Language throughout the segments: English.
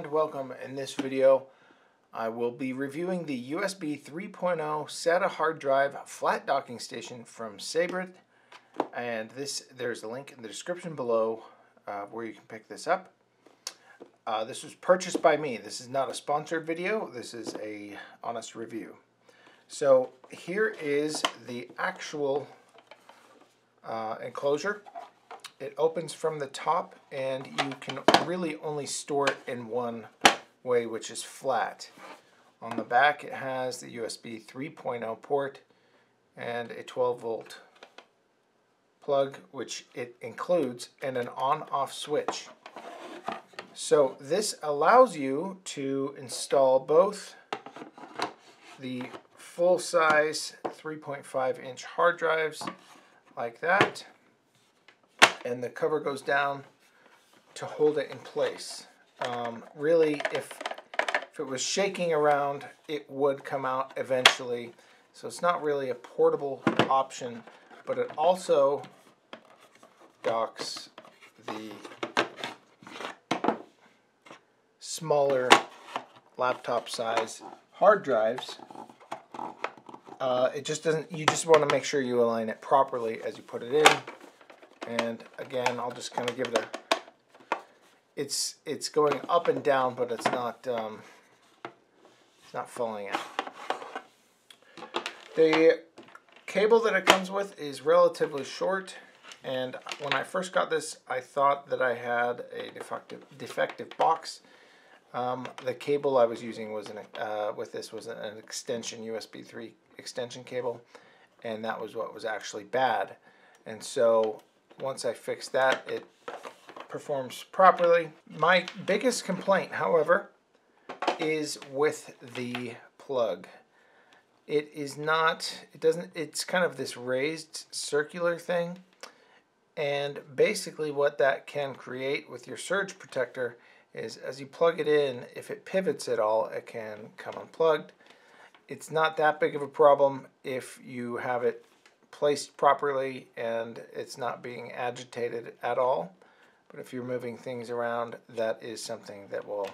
and welcome. In this video I will be reviewing the USB 3.0 SATA hard drive flat docking station from Sabrent, and there's a link in the description below where you can pick this up. This was purchased by me. This is not a sponsored video, this is a honest review. So here is the actual enclosure. It opens from the top, and you can really only store it in one way, which is flat. On the back it has the USB 3.0 port and a 12-volt plug, which it includes, and an on-off switch. So this allows you to install both the full-size 3.5-inch hard drives like that, and the cover goes down to hold it in place. Really, if it was shaking around, it would come out eventually. So it's not really a portable option, but it also docks the smaller laptop size hard drives. It just doesn't, you just want to make sure you align it properly as you put it in. And again, I'll just kind of give it a, it's going up and down, but it's not falling out. The cable that it comes with is relatively short, and when I first got this, I thought that I had a defective box. The cable I was using was with this was an extension, USB 3 extension cable, and that was what was actually bad. And so once I fixed that, it performs properly. My biggest complaint, however, is with the plug. It's kind of this raised circular thing, and basically what that can create with your surge protector is, as you plug it in, if it pivots at all, it can come unplugged. It's not that big of a problem if you have it placed properly and it's not being agitated at all. But if you're moving things around, that is something that will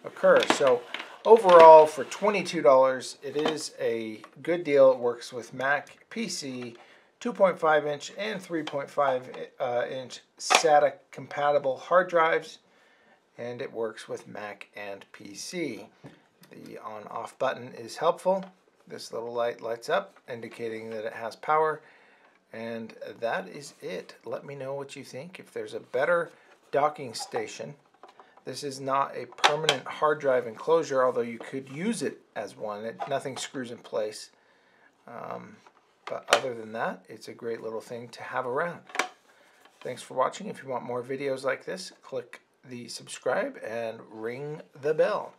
occur. So overall, for $22, it is a good deal. It works with Mac, PC, 2.5-inch and 3.5-inch SATA compatible hard drives, and it works with Mac and PC. The on-off button is helpful. This little light lights up, indicating that it has power, and that is it. Let me know what you think. If there's a better docking station. This is not a permanent hard drive enclosure, although you could use it as one. Nothing screws in place. But other than that, it's a great little thing to have around. Thanks for watching. If you want more videos like this, click the subscribe and ring the bell.